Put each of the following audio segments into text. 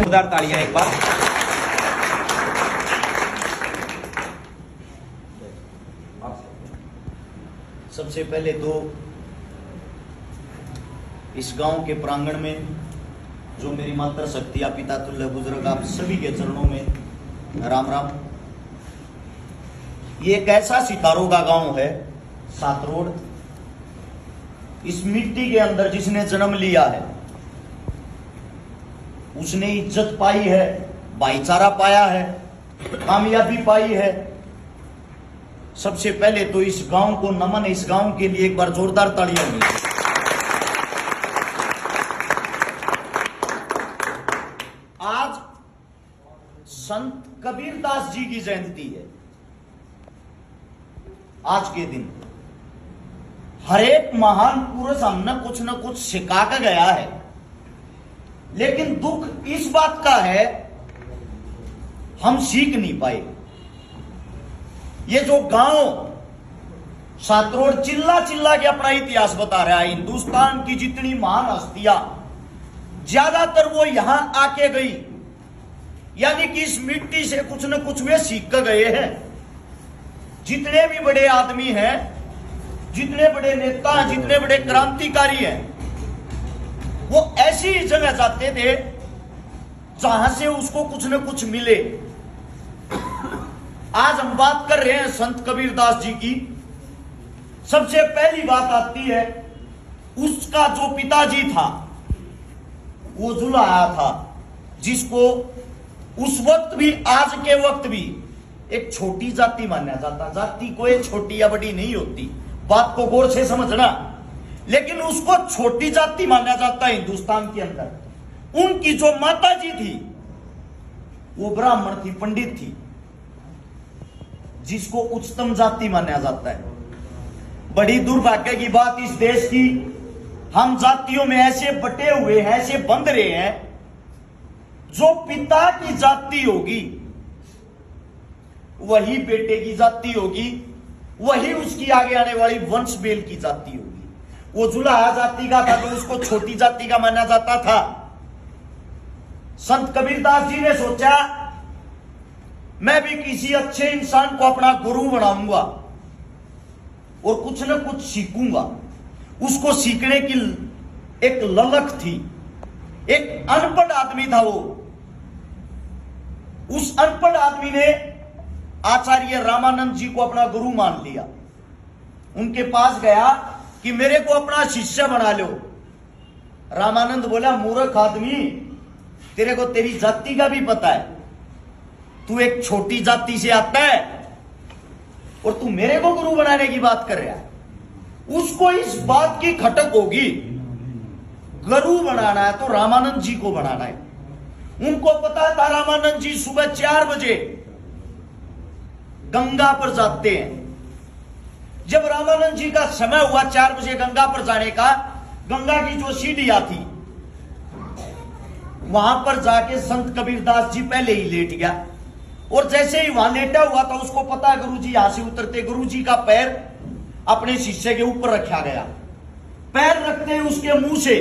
जोरदार तालियां एक बार। सबसे पहले तो इस गांव के प्रांगण में जो मेरी मातृ शक्ति पिता तुल्य बुजुर्ग आप सभी के चरणों में राम राम। ये एक ऐसा सितारों का गांव है सातरोड। इस मिट्टी के अंदर जिसने जन्म लिया है उसने इज्जत पाई है, भाईचारा पाया है, कामयाबी पाई है। सबसे पहले तो इस गांव को नमन, इस गांव के लिए एक बार जोरदार तालियां मिली। आज संत कबीरदास जी की जयंती है। आज के दिन हर एक महान पुरुष हमने कुछ न कुछ सिखा कर गया है, लेकिन दुख इस बात का है हम सीख नहीं पाए। ये जो गांव सातरोड चिल्ला चिल्ला के अपना इतिहास बता रहा है, हिंदुस्तान की जितनी महान हस्तियां ज्यादातर वो यहां आके गई, यानी कि इस मिट्टी से कुछ न कुछ वे सीख कर गए हैं। जितने भी बड़े आदमी हैं, जितने बड़े नेता हैं, जितने बड़े क्रांतिकारी हैं, वो ऐसी जगह जाते थे जहां से उसको कुछ न कुछ मिले। आज हम बात कर रहे हैं संत कबीरदास जी की। सबसे पहली बात आती है उसका जो पिताजी था वो जुलाहा था, जिसको उस वक्त भी आज के वक्त भी एक छोटी जाति माना जाता। जाति कोई छोटी या बड़ी नहीं होती, बात को गौर से समझना, लेकिन उसको छोटी जाति माना जाता है हिंदुस्तान के अंदर। उनकी जो माता जी थी वो ब्राह्मण थी, पंडित थी, जिसको उच्चतम जाति माना जाता है। बड़ी दुर्भाग्य की बात इस देश की, हम जातियों में ऐसे बटे हुए हैं, ऐसे बंध रहे हैं, जो पिता की जाति होगी वही बेटे की जाति होगी, वही उसकी आगे आने वाली वंश बेल की जाति होगी। वो जुलाहा जाति का था तो उसको छोटी जाति का माना जाता था। संत कबीरदास जी ने सोचा मैं भी किसी अच्छे इंसान को अपना गुरु बनाऊंगा और कुछ न कुछ सीखूंगा। उसको सीखने की एक ललक थी। एक अनपढ़ आदमी था वो। उस अनपढ़ आदमी ने आचार्य रामानंद जी को अपना गुरु मान लिया। उनके पास गया कि मेरे को अपना शिष्य बना लो। रामानंद बोला मूर्ख आदमी, तेरे को तेरी जाति का भी पता है, तू एक छोटी जाति से आता है और तू मेरे को गुरु बनाने की बात कर रहा है। उसको इस बात की खटक होगी, गुरु बनाना है तो रामानंद जी को बनाना है। उनको पता था रामानंद जी सुबह 4 बजे गंगा पर जाते हैं। जब रामानंद जी का समय हुआ 4 बजे गंगा पर जाने का, गंगा की जो सीढ़ियां थी वहां पर जाके संत कबीरदास जी पहले ही लेट गया। और जैसे ही वहां लेटा हुआ था उसको पता गुरुजी यहां से उतरते, गुरुजी का पैर अपने शिष्य के ऊपर रखा गया। पैर रखते ही उसके मुंह से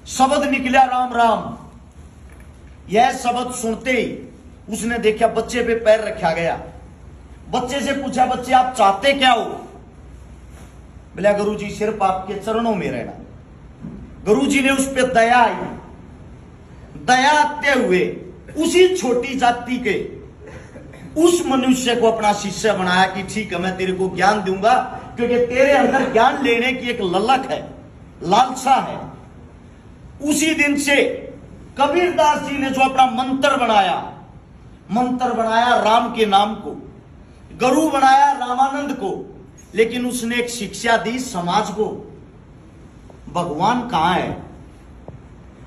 शब्द निकला राम राम। यह शब्द सुनते ही उसने देखा बच्चे पे पैर रखा गया। बच्चे से पूछा बच्चे आप चाहते क्या हो? बोला गुरुजी सिर्फ आपके चरणों में रहना। गुरुजी ने उस पर दया आई। दया आते हुए उसी छोटी जाति के उस मनुष्य को अपना शिष्य बनाया कि ठीक है मैं तेरे को ज्ञान दूंगा, क्योंकि तेरे अंदर ज्ञान लेने की एक ललक है, लालसा है। उसी दिन से कबीरदास जी ने जो अपना मंत्र बनाया राम के नाम को, गुरु बनाया रामानंद को, लेकिन उसने एक शिक्षा दी समाज को, भगवान कहां है,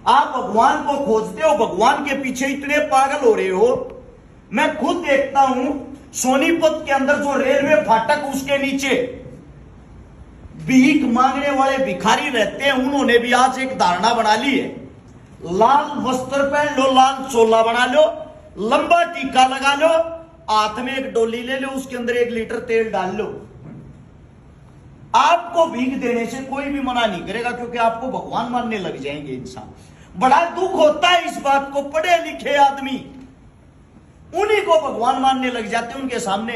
आप भगवान को खोजते हो, भगवान के पीछे इतने पागल हो रहे हो। मैं खुद देखता हूं सोनीपत के अंदर जो रेलवे फाटक उसके नीचे भीख मांगने वाले भिखारी रहते हैं, उन्होंने भी आज एक धारणा बना ली है। लाल वस्त्र पहन लो, लाल चोला बना लो, लंबा टीका लगा लो, हाथ में एक डोली ले लो, उसके अंदर 1 लीटर तेल डाल लो। आपको भीख देने से कोई भी मना नहीं करेगा, क्योंकि आपको भगवान मानने लग जाएंगे इंसान। बड़ा दुख होता है इस बात को, पढ़े लिखे आदमी उन्हीं को भगवान मानने लग जाते हैं। उनके सामने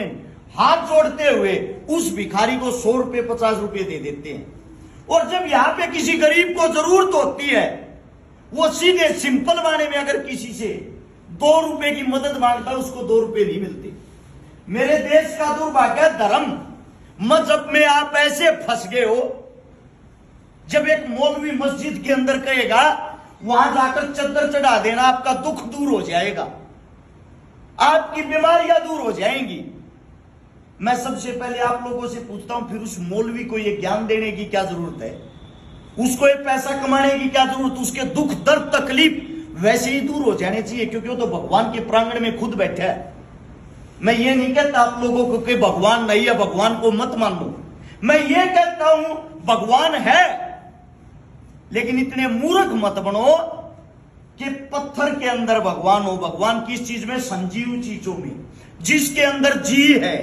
हाथ जोड़ते हुए उस भिखारी को 100 रुपए 50 रुपए दे देते हैं। और जब यहां पे किसी गरीब को जरूरत होती है, वो सीधे सिंपल माने में अगर किसी से 2 रुपए की मदद मांगता है, उसको 2 रुपए नहीं मिलते। मेरे देश का दुर्भाग्य, धर्म मजहब में आप ऐसे फंस गए हो। जब एक मौलवी मस्जिद के अंदर कहेगा वहां जाकर चद्दर चढ़ा देना, आपका दुख दूर हो जाएगा, आपकी बीमारियां दूर हो जाएंगी। मैं सबसे पहले आप लोगों से पूछता हूं, फिर उस मौलवी को यह ज्ञान देने की क्या जरूरत है? उसको एक पैसा कमाने की क्या जरूरत? उसके दुख दर्द तकलीफ वैसे ही दूर हो जाने चाहिए, क्योंकि वो तो भगवान के प्रांगण में खुद बैठा है। मैं ये नहीं कहता आप लोगों को कि भगवान नहीं है, भगवान को मत मानो। मैं ये कहता हूं भगवान है, लेकिन इतने मूर्ख मत बनो कि पत्थर के अंदर भगवान हो। भगवान किस चीज में? संजीव चीजों में, जिसके अंदर जी है।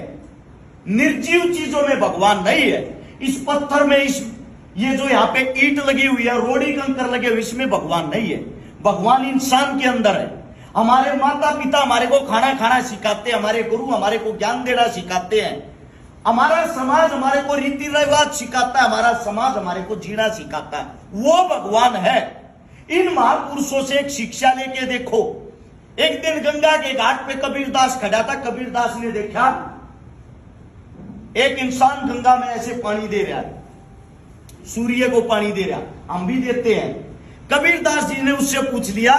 निर्जीव चीजों में भगवान नहीं है। इस पत्थर में, इस ये जो यहाँ पे ईंट लगी हुई है, रोड़ी कंकर लगे हुए, इसमें भगवान नहीं है। भगवान इंसान के अंदर है। हमारे माता पिता हमारे को खाना खाना सिखाते हैं, हमारे गुरु हमारे को ज्ञान देना सिखाते हैं, हमारा समाज हमारे को रीति रिवाज सिखाता है, हमारा समाज हमारे को जीना सिखाता है। वो भगवान है। इन महापुरुषों से एक शिक्षा लेके देखो। एक दिन गंगा के घाट पे कबीरदास खड़ा था। कबीरदास ने देखा एक इंसान गंगा में ऐसे पानी दे रहा है, सूर्य को पानी दे रहा, हम भी देते हैं। कबीरदास जी ने उससे पूछ लिया,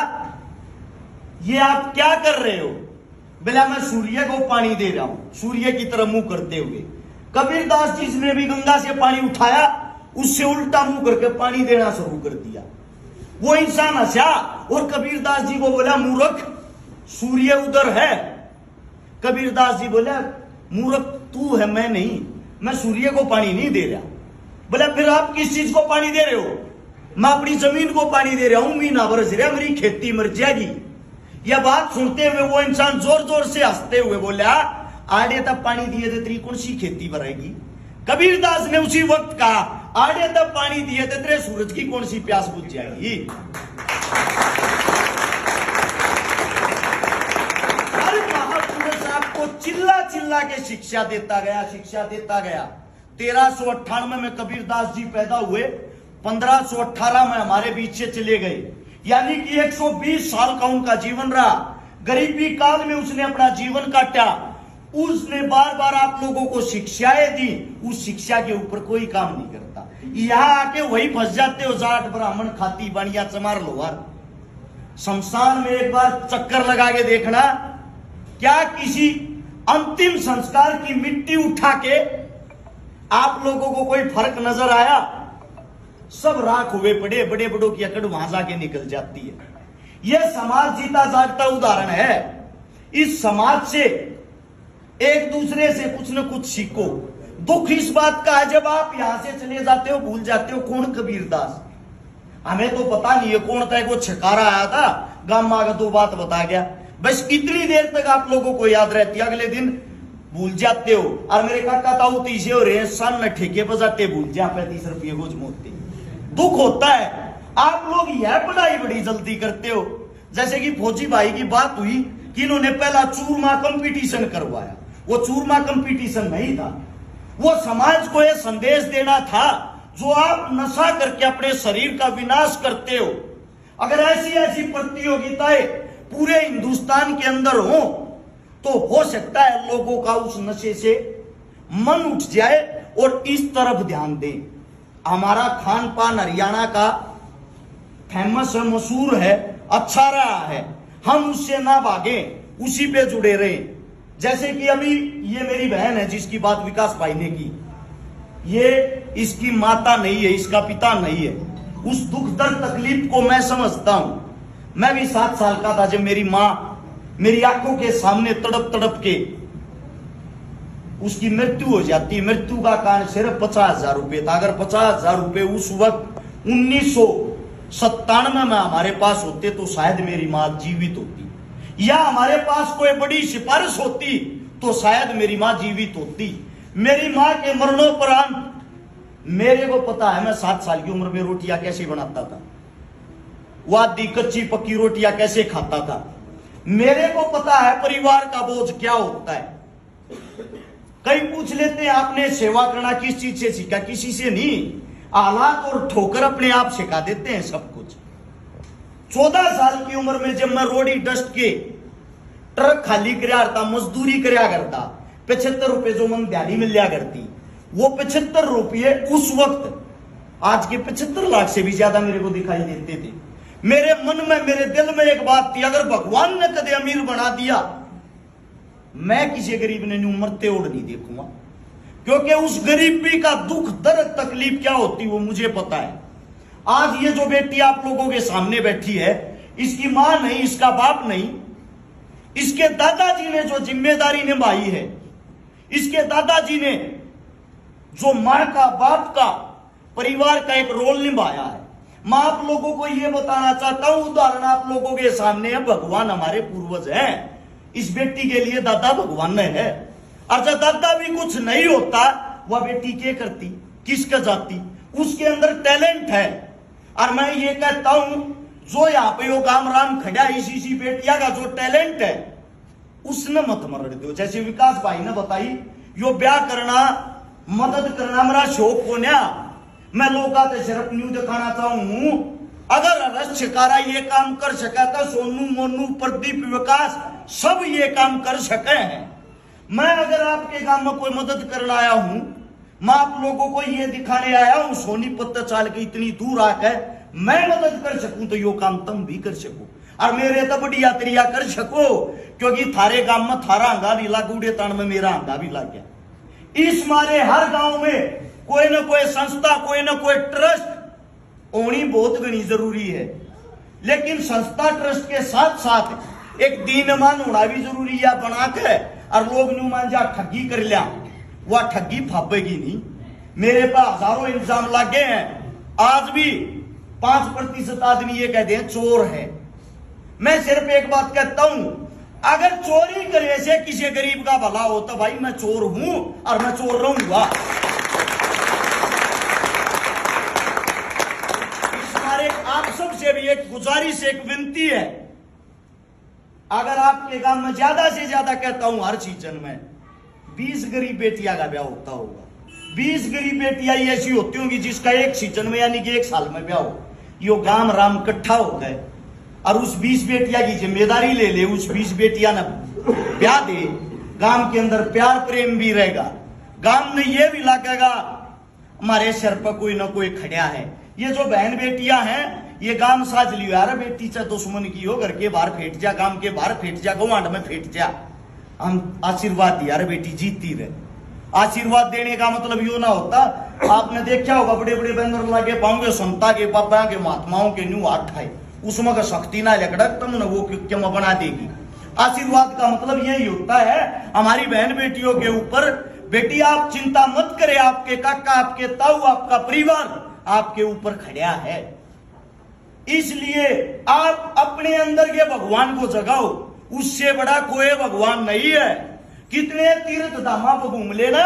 ये आप क्या कर रहे हो? बोला, मैं सूर्य को पानी दे रहा हूं, सूर्य की तरफ मुंह करते हुए। कबीरदास जी ने भी गंगा से पानी उठाया, उससे उल्टा मुंह करके पानी देना शुरू कर दिया। वो इंसान हंसा और कबीरदास जी को बोला, मूर्ख, सूर्य उधर है। कबीरदास जी बोला, मूर्ख तू है, मैं नहीं, मैं सूर्य को पानी नहीं दे रहा। बोला, फिर आप किस चीज को पानी दे रहे हो? मैं अपनी जमीन को पानी दे रहा हूं, मीना बरस रहा, मेरी खेती मर जाएगी। यह बात सुनते हुए वो इंसान जोर जोर से हंसते हुए बोला, आड़े तब पानी दिए थे तेरी कौन सी खेती भरेगी? कबीरदास ने उसी वक्त कहा, आड़े तब पानी दिए थे तेरे सूरज की कौन सी प्यास बुझ जाएगी? हर महापुरुष आपको चिल्ला चिल्ला के शिक्षा देता गया, शिक्षा देता गया। 1398 में कबीरदास जी पैदा हुए, 1518 में हमारे बीच से चले गए, यानी कि 120 साल का उनका जीवन रहा। गरीबी काल में उसने अपना जीवन काटा। उसने बार बार आप लोगों को शिक्षाएं दी, उस शिक्षा के ऊपर कोई काम नहीं करता। यहां आके वही फंस जाते हो, जाट ब्राह्मण खाती बाणिया चमार लोहार। शमशान में एक बार चक्कर लगा के देखना, क्या किसी अंतिम संस्कार की मिट्टी उठा के आप लोगों को कोई फर्क नजर आया? सब राख हुए पड़े, बड़े बड़ों की अकड़ वहां जाके निकल जाती है। यह समाज जीता जागता उदाहरण है। इस समाज से एक दूसरे से कुछ न कुछ सीखो। दुख इस बात का है, जब आप यहां से चले जाते हो भूल जाते हो कौन कबीरदास। हमें तो पता नहीं है कौन था, वो छकारा आया था गांव में आकर 2 बात बता गया, बस इतनी देर तक आप लोगों को याद रहती है, अगले दिन भूल जाते हो। और मेरे काका ताऊ तीसे हो रहे हैं, सन न ठेके बजाते भूल जा 35 रुपये को जमोते। दुख होता है। आप लोग यह पढ़ाई बड़ी जल्दी करते हो। जैसे कि फौजी भाई की बात हुई कि इन्होंने पहला चूरमा कंपटीशन करवाया। वो चूरमा कंपटीशन नहीं था, वो समाज को यह संदेश देना था, जो आप नशा करके अपने शरीर का विनाश करते हो, अगर ऐसी ऐसी प्रतियोगिताएं पूरे हिंदुस्तान के अंदर हो तो हो सकता है लोगों का उस नशे से मन उठ जाए और इस तरफ ध्यान दें। हमारा खान पान हरियाणा का फेमस है, मशहूर है, अच्छा रहा है, हम उससे ना भागे, उसी पे जुड़े रहे। जैसे कि अभी ये मेरी बहन है जिसकी बात विकास भाई ने की, ये इसकी माता नहीं है, इसका पिता नहीं है, उस दुख दर्द तकलीफ को मैं समझता हूं। मैं भी 7 साल का था जब मेरी मां मेरी आंखों के सामने तड़प तड़प के उसकी मृत्यु हो जाती। मृत्यु का कारण सिर्फ 50,000 रुपए था। अगर 50,000 रुपए उस वक्त 1997 में हमारे पास होते तो शायद मेरी मां जीवित होती, या हमारे पास कोई बड़ी सिफारिश होती तो शायद मेरी मां जीवित होती। मेरी मां के मरणोपरांत मेरे को पता है मैं 7 साल की उम्र में रोटियां कैसे बनाता था, वो आधी कच्ची पक्की रोटियां कैसे खाता था। मेरे को पता है परिवार का बोझ क्या होता है। कई पूछ लेते हैं आपने सेवा करना किस चीज से सीखा? किसी से नहीं, हालात और ठोकर अपने आप सिखा देते हैं सब कुछ। 14 साल की उम्र में जब मैं रोडी डस्ट के ट्रक खाली कराया था, मजदूरी कराया करता, 75 रुपए जो मन दिहाड़ी मिल जाया करती, वो 75 रुपये उस वक्त आज के 75 लाख से भी ज्यादा मेरे को दिखाई देते थे। मेरे मन में मेरे दिल में एक बात थी, अगर भगवान ने कदे अमीर बना दिया मैं किसी गरीब ने मरते ओढ़ नहीं देखूंगा, क्योंकि उस गरीबी का दुख दर्द तकलीफ क्या होती वो मुझे पता है। आज ये जो बेटी आप लोगों के सामने बैठी है, इसकी मां नहीं, इसका बाप नहीं, इसके दादाजी ने जो जिम्मेदारी निभाई है, इसके दादाजी ने जो मां का बाप का परिवार का एक रोल निभाया है। मैं आप लोगों को यह बताना चाहता हूं, उदाहरण आप लोगों के सामने है, भगवान हमारे पूर्वज हैं। इस बेटी के लिए दादा भगवान ने है, और जब दादा भी कुछ नहीं होता वह बेटी क्या करती, किसका जाती? उसके अंदर टैलेंट है। और मैं ये कहता हूं जो यहाँ पे यो काम राम खड़ा इसी बेटिया का जो टैलेंट है उसने मत मर दो। जैसे विकास भाई ने बताई, यो ब्याह करना मदद करना मेरा शौक हो ना, मैं लोगों से सिर्फ न्यू दिखाना चाहूं। अगर रस शिकारा ये काम कर सका था, सोनू मोनू प्रदीप विकास सब ये काम कर सके हैं। मैं अगर आपके गांव में कोई मदद करने आया हूं, मैं आप लोगों को ये दिखाने आया हूं सोनीपत चाल के इतनी दूर आकर मैं मदद कर सकूं तो यो काम तुम भी कर सको, और मेरे तो बढ़िया तरिया कर सको, क्योंकि थारे गांव में थारा अंगा भी लागू, उड़े तान में मेरा अंगा भी लग गया। इस मारे हर गांव में कोई ना कोई संस्था, कोई ना कोई ट्रस्ट होनी बहुत घनी जरूरी है। लेकिन संस्था ट्रस्ट के साथ साथ एक दीनमान होना भी जरूरी है बना के, और लोग न्यू मान जा ठगी कर लिया, वह ठगी फापेगी नहीं। मेरे पास हजारों इल्जाम लगे हैं, आज भी 5% आदमी ये कहते हैं चोर है। मैं सिर्फ एक बात कहता हूं, अगर चोरी करे से किसी गरीब का भला हो तो भाई मैं चोर हूं और मैं चोर रहूंगा। आप सबसे भी एक गुजारिश, एक विनती है, अगर आपके गांव में ज्यादा से ज्यादा कहता हूं हर सीजन में 20 गरीब बेटियां का ब्याह होता होगा, 20 गरीब बेटियां ऐसी होती होंगी जिसका एक सीजन में यानी कि 1 साल में ब्याह हो, यो गांव राम इकट्ठा होता है और उस 20 बेटियां की जिम्मेदारी ले ले, उस 20 बेटियां ने ब्याह दे, गांव के अंदर प्यार प्रेम भी रहेगा, गांव में ये भी लगेगा हमारे सर पर कोई ना कोई खड़ा है। ये जो बहन बेटियां हैं ये गांव साज लियो यार, बेटी चाहे दुश्मन की हो घर के बाहर फेंट जा, गांव के बाहर फेंट जा, गवांड में फेंट जा, हम आशीर्वाद दिया रे बेटी जीतती रहे। आशीर्वाद देने का मतलब यो ना होता, आपने देखा होगा बड़े बड़े बैनर लगे पाओगे संता के पापा के महात्माओं के न्यू हाथ खाए, उसमें का शक्ति ना लकड़ा तुम न वो क्यों बना देगी। आशीर्वाद का मतलब यही होता है हमारी बहन बेटियों के ऊपर, बेटी आप चिंता मत करे, आपके काका, आपके ताऊ, आपका परिवार आपके ऊपर खड़ा है। इसलिए आप अपने अंदर के भगवान को जगाओ, उससे बड़ा कोई भगवान नहीं है। कितने तीर्थ धामा पर घूम लेना,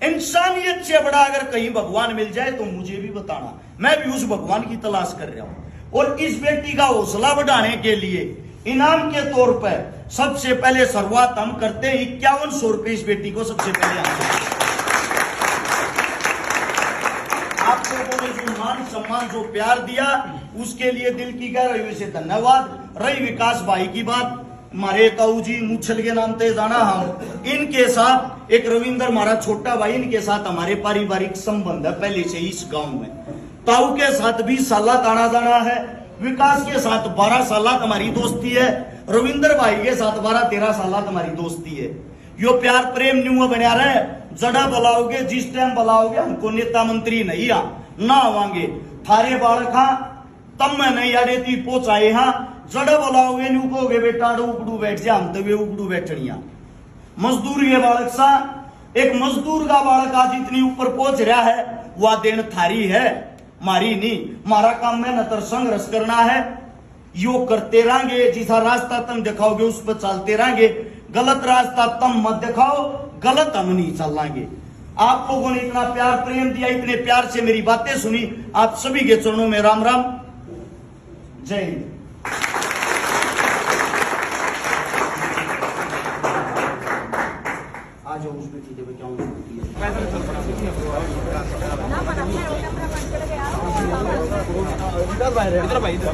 इंसानियत से बड़ा अगर कहीं भगवान मिल जाए तो मुझे भी बताना, मैं भी उस भगवान की तलाश कर रहा हूं। और इस बेटी का हौसला बढ़ाने के लिए इनाम के तौर पर सबसे पहले शुरुआत हम करते हैं 5100 रुपए इस बेटी को सबसे पहले आप लोगों ने जो मान सम्मान जो प्यार दिया उसके लिए दिल की गहराइयों से धन्यवाद। रही विकास भाई की बात, हमारे ताऊ जी मुछल के नाम से जाना, हम इनके साथ एक रविंद्र हमारा छोटा भाई, इनके साथ हमारे पारिवारिक संबंध है पहले से इस गांव में। ताऊ के साथ 20 साल ताना जाना है, विकास के साथ 12 साल हमारी दोस्ती है, रविंद्र भाई के साथ 12-13 साल हमारी दोस्ती है। यो प्यार प्रेम न्यू बना रहे, जड़ा बुलाओगे जिस टाइम बुलाओगे, हमको नेता मंत्री नहीं आ ना आवांगे, थारे बालका तब मैं नहीं अड़े ती पहुंचाए हाँ जड़ बोलाओगे नी उगोगे बेटा उपड़ू बैठ जा हम तो वे उपड़ू बैठनिया मजदूर ये बालक सा एक मजदूर का बालक आज इतनी ऊपर पहुंच रहा है वह देन थारी है मारी नहीं मारा काम में नतर संघर्ष करना है यो करते रहेंगे जिसा रास्ता तुम दिखाओगे उस पर चलते रहेंगे गलत रास्ता तुम मत दिखाओ गलत हम नहीं चलेंगे आप लोगों ने इतना प्यार प्रेम दिया इतने प्यार से मेरी बातें सुनी आप सभी के चरणों में राम राम जय हिंद आज उस बेटी देवे क्या इधर भाई इधर